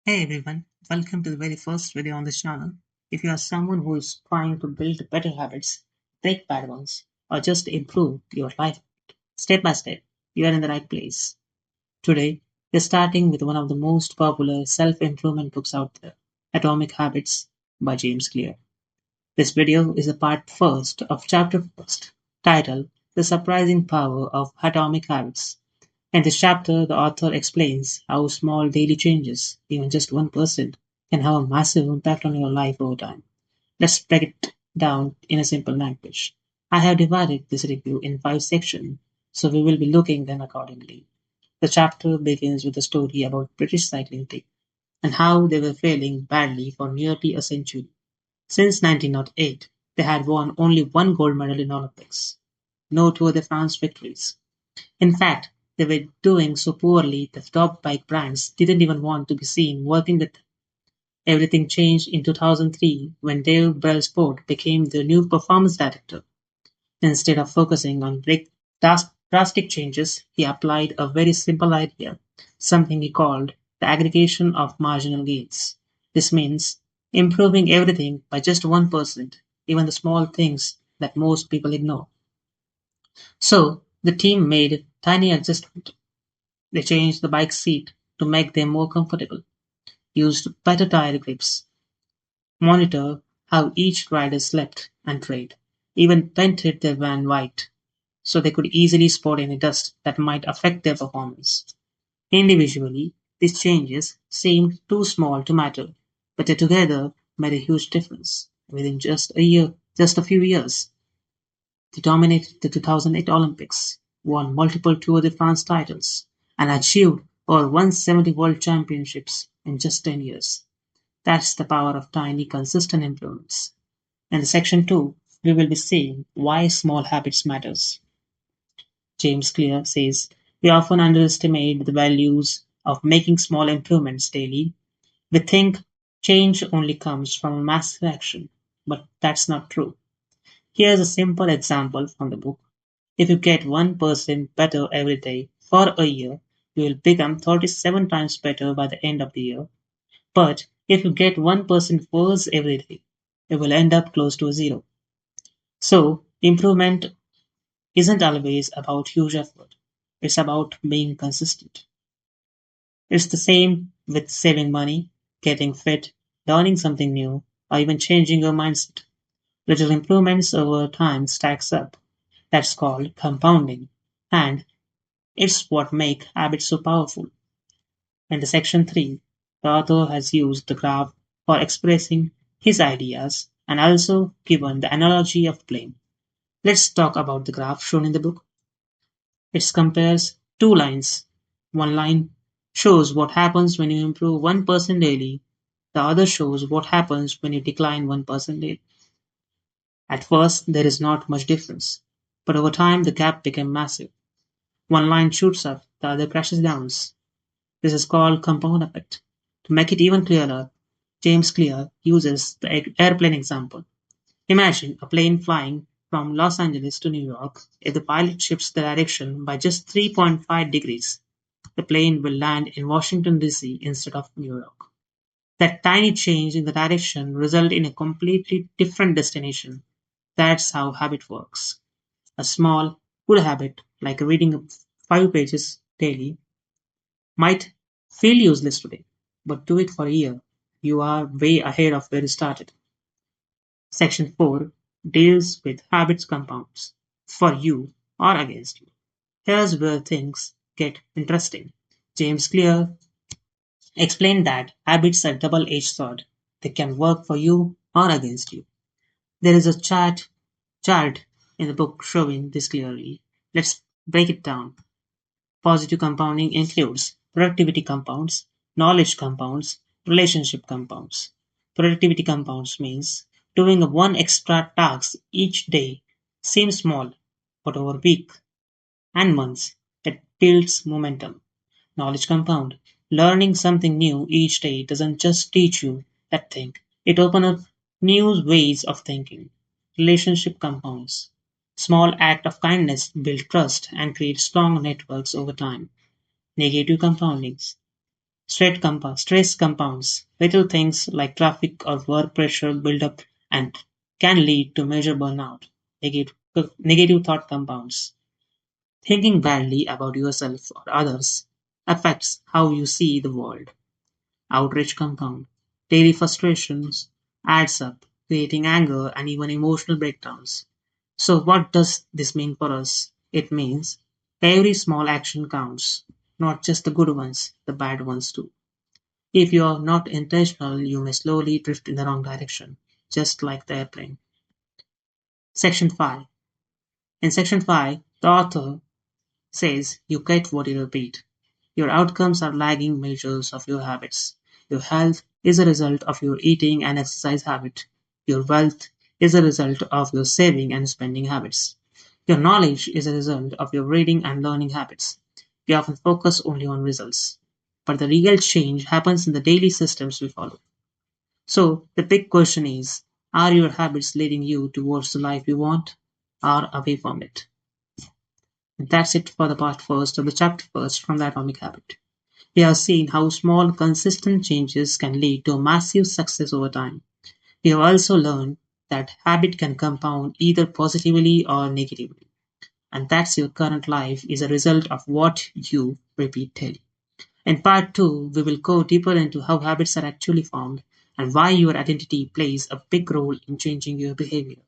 Hey everyone, welcome to the very first video on this channel. If you are someone who is trying to build better habits, break bad ones, or just improve your life step by step, you are in the right place. Today, we're starting with one of the most popular self improvement books out there, Atomic Habits by James Clear. This video is the part first of chapter first, titled The Surprising Power of Atomic Habits. In this chapter, the author explains how small daily changes, even just 1%, can have a massive impact on your life over time. Let's break it down in a simple language. I have divided this review in 5 sections, so we will be looking them accordingly. The chapter begins with a story about British cycling team and how they were failing badly for nearly a century. Since 1908, they had won only one gold medal in Olympics. No Tour de France victories. In fact, they were doing so poorly that top bike brands didn't even want to be seen working with them. Everything changed in 2003 when Dave Brailsford became the new performance director. Instead of focusing on drastic changes, he applied a very simple idea, something he called the aggregation of marginal gains. This means improving everything by just 1%, even the small things that most people ignore. So the team made tiny adjustments. They changed the bike seat to make them more comfortable, used better tire grips, monitor how each rider slept and trained, even painted their van white so they could easily spot any dust that might affect their performance. Individually, these changes seemed too small to matter, but they together made a huge difference. Within just a few years, they dominated the 2008 Olympics, won multiple Tour de France titles, and achieved over 170 World Championships in just 10 years. That's the power of tiny, consistent improvements. In section 2, we will be seeing why small habits matters. James Clear says, we often underestimate the values of making small improvements daily. We think change only comes from massive action, but that's not true. Here's a simple example from the book. If you get 1% better every day for a year, you will become 37 times better by the end of the year. But if you get 1% worse every day, you will end up close to a zero. So, improvement isn't always about huge effort. It's about being consistent. It's the same with saving money, getting fit, learning something new, or even changing your mindset. Little improvements over time stacks up. That's called compounding. And it's what makes habits so powerful. In the section 3, the author has used the graph for expressing his ideas and also given the analogy of plane. Let's talk about the graph shown in the book. It compares two lines. One line shows what happens when you improve 1% daily. The other shows what happens when you decline 1% daily. At first, there is not much difference, but over time the gap became massive. One line shoots up, the other crashes down. This is called compound effect. To make it even clearer, James Clear uses the airplane example. Imagine a plane flying from Los Angeles to New York. If the pilot shifts the direction by just 3.5 degrees, the plane will land in Washington, D.C. instead of New York. That tiny change in the direction results in a completely different destination. That's how habit works. A small, good habit, like reading 5 pages daily, might feel useless today, but do it for a year. You are way ahead of where you started. Section 4 deals with habits compounds, for you or against you. Here's where things get interesting. James Clear explained that habits are double-edged sword. They can work for you or against you. There is a chart in the book showing this clearly. Let's break it down. Positive compounding includes productivity compounds, knowledge compounds, relationship compounds. Productivity compounds means doing one extra task each day seems small, but over weeks and months it builds momentum. Knowledge compound. Learning something new each day doesn't just teach you that thing, it opens up new ways of thinking. Relationship compounds. Small act of kindness build trust and create strong networks over time. Negative compoundings. Stress compounds. Little things like traffic or work pressure build up and can lead to major burnout. Negative thought compounds. Thinking badly about yourself or others affects how you see the world. Outrage compound. Daily frustrations adds up, creating anger and even emotional breakdowns. So, what does this mean for us? It means every small action counts, not just the good ones, the bad ones too. If you are not intentional, you may slowly drift in the wrong direction, just like the airplane. Section 5. In Section 5, the author says you get what you repeat. Your outcomes are lagging measures of your habits. Your health is a result of your eating and exercise habit. Your wealth is a result of your saving and spending habits. Your knowledge is a result of your reading and learning habits. We often focus only on results, but the real change happens in the daily systems we follow. So, the big question is, are your habits leading you towards the life you want or away from it? And that's it for the part first of the chapter first from the Atomic Habit. We have seen how small, consistent changes can lead to massive success over time. We have also learned that habit can compound either positively or negatively, and that's your current life is a result of what you repeat daily. In part 2, we will go deeper into how habits are actually formed and why your identity plays a big role in changing your behavior.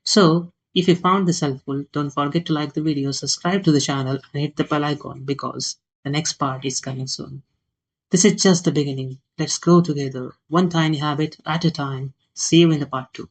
So, if you found this helpful, don't forget to like the video, subscribe to the channel, and hit the bell icon because the next part is coming soon. This is just the beginning. Let's grow together, one tiny habit at a time. See you in the part 2.